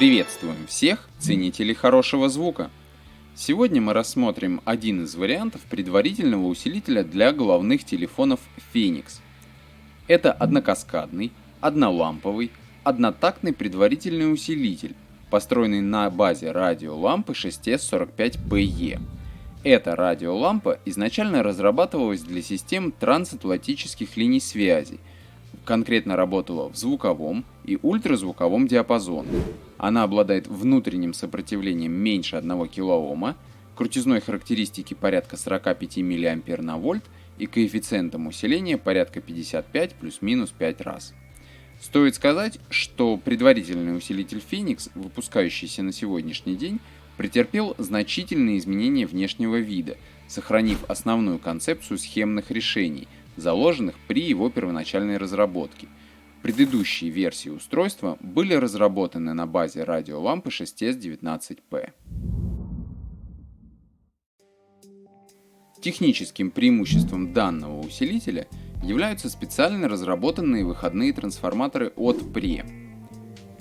Приветствуем всех ценителей хорошего звука! Сегодня мы рассмотрим один из вариантов предварительного усилителя для головных телефонов Phoenix. Это однокаскадный, одноламповый, однотактный предварительный усилитель, построенный на базе радиолампы 6S45PE. Эта радиолампа изначально разрабатывалась для систем трансатлантических линий связи, конкретно работала в звуковом и ультразвуковом диапазоне. Она обладает внутренним сопротивлением меньше 1 кОм, крутизной характеристики порядка 45 мА/В и коэффициентом усиления порядка 55 плюс-минус 5 раз. Стоит сказать, что предварительный усилитель Phoenix, выпускающийся на сегодняшний день, претерпел значительные изменения внешнего вида, сохранив основную концепцию схемных решений, заложенных при его первоначальной разработке. Предыдущие версии устройства были разработаны на базе радиолампы 6S19P. Техническим преимуществом данного усилителя являются специально разработанные выходные трансформаторы от PRE.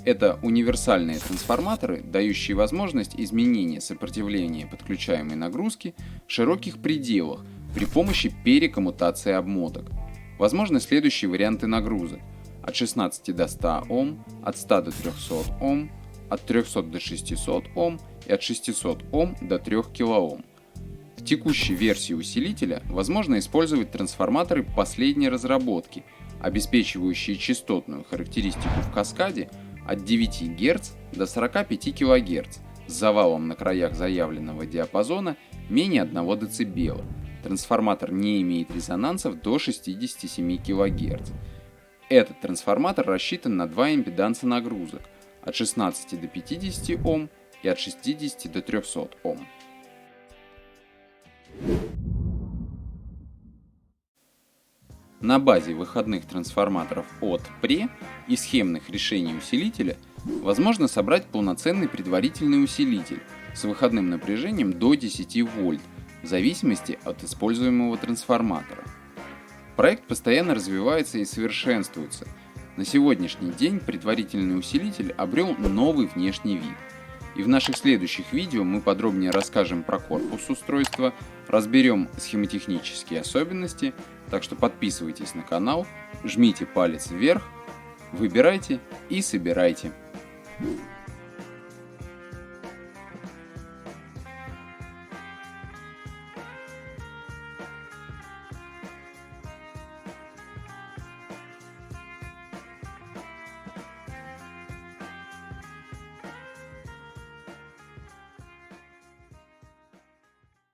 Это универсальные трансформаторы, дающие возможность изменения сопротивления подключаемой нагрузки в широких пределах при помощи перекоммутации обмоток. Возможны следующие варианты нагрузок: от 16 до 100 Ом, от 100 до 300 Ом, от 300 до 600 Ом и от 600 Ом до 3 кОм. В текущей версии усилителя возможно использовать трансформаторы последней разработки, обеспечивающие частотную характеристику в каскаде от 9 Гц до 45 кГц с завалом на краях заявленного диапазона менее 1 дБ. Трансформатор не имеет резонансов до 67 кГц. Этот трансформатор рассчитан на два импеданса нагрузок от 16 до 50 Ом и от 60 до 300 Ом. На базе выходных трансформаторов от PRE и схемных решений усилителя возможно собрать полноценный предварительный усилитель с выходным напряжением до 10 вольт в зависимости от используемого трансформатора. Проект постоянно развивается и совершенствуется. На сегодняшний день предварительный усилитель обрел новый внешний вид. И в наших следующих видео мы подробнее расскажем про корпус устройства, разберем схемотехнические особенности, так что подписывайтесь на канал, жмите палец вверх, выбирайте и собирайте.